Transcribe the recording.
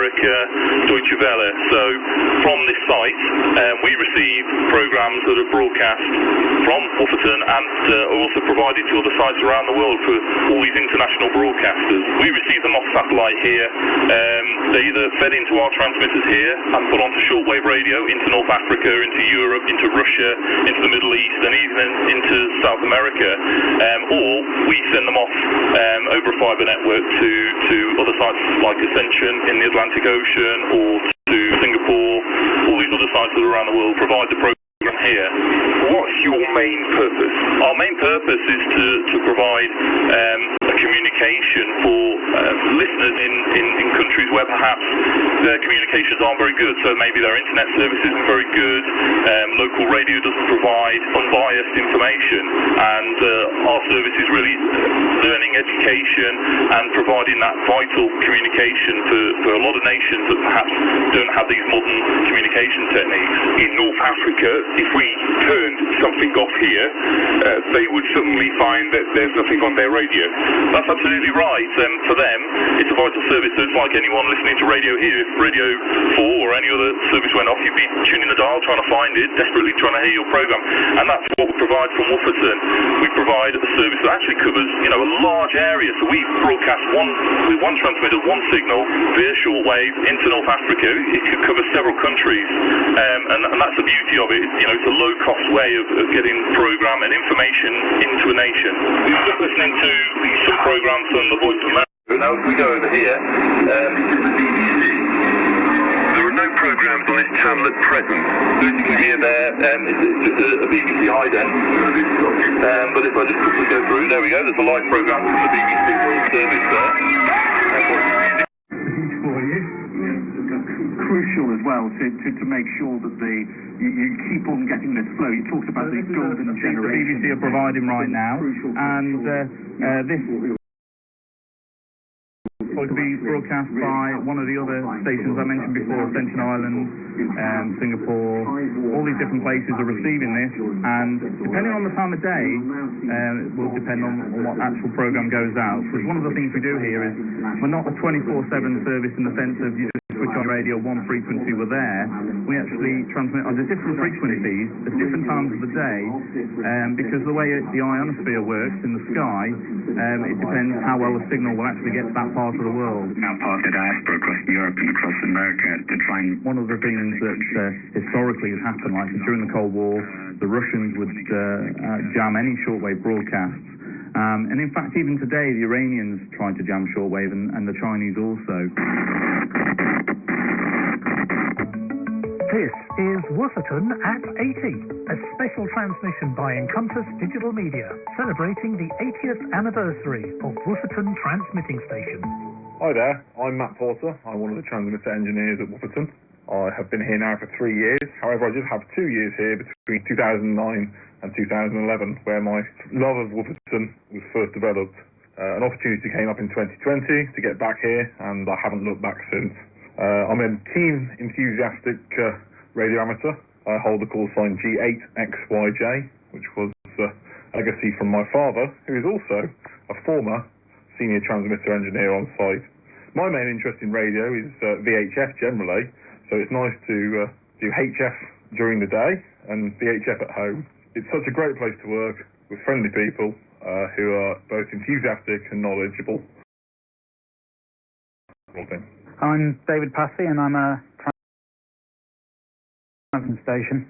America, Deutsche Welle. So from this site, we receive programs that are broadcast from Woofferton and are also provided to other sites around the world for all these international broadcasters. We receive them off satellite here. They're either fed into our transmitters here and put onto shortwave radio into North Africa, into Europe, into Russia, into the Middle East, and even into South America, or we send them off over a fibre network to other sites like Ascension in the Atlantic Ocean, or to Singapore. All these other sites that are around the world provide the program here. What's your main purpose? Our main purpose is to provide a communication for listeners in countries where perhaps their communications aren't very good. So maybe their internet service isn't very good, local radio doesn't provide unbiased information, and our service is really learning education and providing that vital communication for a lot of nations that perhaps don't have these modern communication techniques. In North Africa, if we turned something off here, they would suddenly find that there's nothing on their radio. That's absolutely right. For them, it's a vital service. So it's like anyone listening to radio here. If Radio 4 or any other service went off, you'd be tuning the dial, trying to find it, desperately trying to hear your program. And that's what we provide from Woofferton. We provide a service that actually covers, a large area. So we broadcast with one transmitter, one signal via shortwave into North Africa. It could cover several countries, and that's the beauty of it. It's a low-cost way of getting program and information into a nation. We were just listening to some programs from the Voice of America. Now, if we go over here, this is the BBC. There are no programs on this channel at present. So as you can hear there, it's just a BBC ident. But if I just quickly go through, there we go, there's a live program from the BBC World Service there. Crucial as well to make sure that you keep on getting this flow. You talked about the golden generation. The BBC are providing right now, and this will be broadcast by one of the other stations I mentioned before, Ascension Island, Singapore. All these different places are receiving this, and depending on the time of day, it will depend on what actual program goes out. Because one of the things we do here is we're not a 24/7 service in the sense of you just switch on radio, one frequency, we're there. We actually transmit on the different frequencies at different times of the day, because the way the ionosphere works in the sky, it depends how well the signal will actually get to that part of the world. Now part of diaspora across Europe and across America to try and... One of the things that historically has happened, like during the Cold War, the Russians would jam any shortwave broadcasts. And in fact, even today, the Iranians tried to jam shortwave, and the Chinese also. This is Woofferton at 80, a special transmission by Encompass Digital Media, celebrating the 80th anniversary of Woofferton Transmitting Station. Hi there, I'm Matt Porter. I'm one of the transmitter engineers at Woofferton. I have been here now for 3 years. However, I did have 2 years here between 2009 and 2011, where my love of Woofferton was first developed. An opportunity came up in 2020 to get back here, and I haven't looked back since. I'm a keen, enthusiastic radio amateur. I hold the call sign G8XYJ, which was a legacy from my father, who is also a former senior transmitter engineer on site. My main interest in radio is VHF generally, so it's nice to do HF during the day and VHF at home. It's such a great place to work with friendly people who are both enthusiastic and knowledgeable. I'm David Passy, and I'm a transmission station.